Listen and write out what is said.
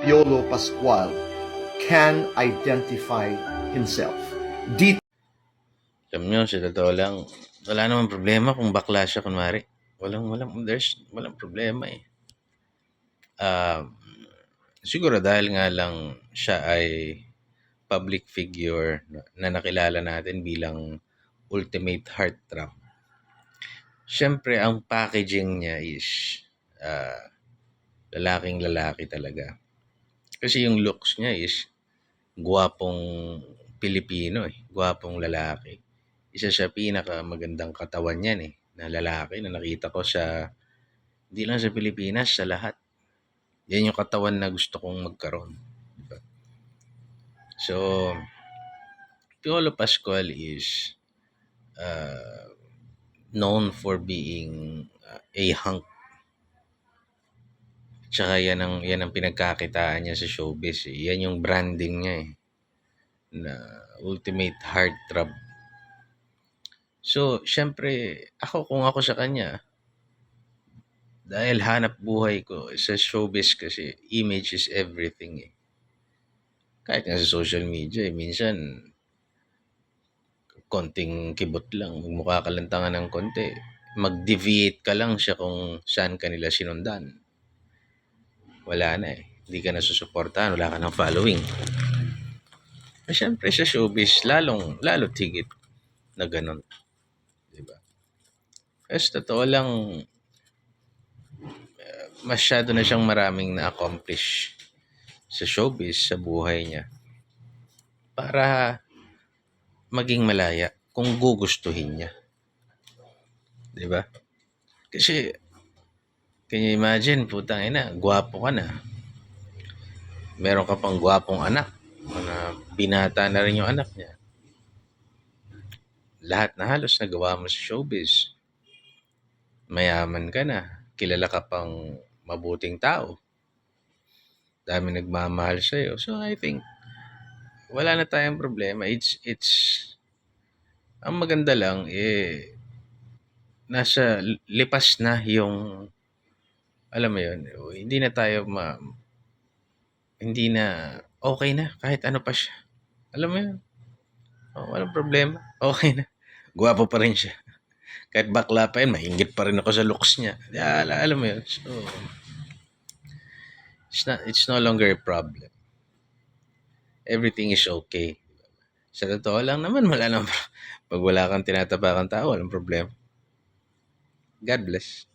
Piolo Pascual can identify himself. Alam nyo, sa totoo lang, wala namang problema kung bakla siya, kunwari. Walang problema eh. Siguro dahil nga lang siya ay public figure na nakilala natin bilang ultimate heartthrob. Siyempre, ang packaging niya is lalaking lalaki talaga. Kasi yung looks niya is gwapong Pilipino eh. Gwapong lalaki. Isa siya pinakamagandang katawan niyan eh. Na lalaki na nakita ko sa, hindi lang sa Pilipinas, sa lahat. Yan yung katawan na gusto kong magkaroon. Diba? So, Piolo Pascual is known for being a hunk. Tsaka yan ang pinagkakitaan niya sa showbiz. Eh. Yan yung branding niya eh. Na ultimate heartthrob. So, syempre, kung ako sa kanya, dahil hanap buhay ko sa showbiz kasi image is everything eh. Kahit nga sa social media eh, minsan konting kibot lang, magmukha ka lang tanga ng konti. Mag-deviate ka lang siya kung saan kanila sinundan. Wala na eh. Hindi ka na susuportahan, wala ka ng following. Eh, syempre sa showbiz, lalo higit na ganun. Diba? Kasi totoo lang, masyado na siyang maraming na-accomplish sa showbiz, sa buhay niya. Para maging malaya kung gugustuhin niya. Diba? Kasi, can you imagine, putang ina, gwapo ka na. Meron ka pang gwapong anak. Na binata na rin yung anak niya. Lahat na halos nagawa mo sa showbiz. Mayaman ka na. Kilala ka pang mabuting tao. Dami nagmamahal sa'yo. So, I think, wala na tayong problema. Ang maganda lang, nasa lipas na yung, alam mo yun, hindi na, okay na, kahit ano pa siya. Alam mo yun, walang problema, okay na. Gwapo pa rin siya. Kahit bakla pa yun, maingit pa rin ako sa looks niya. Alam mo yun, so, it's no longer a problem. Everything is okay. Sa totoo lang naman, wala nang, pag wala kang tinatapakang tao, walang problema. God bless.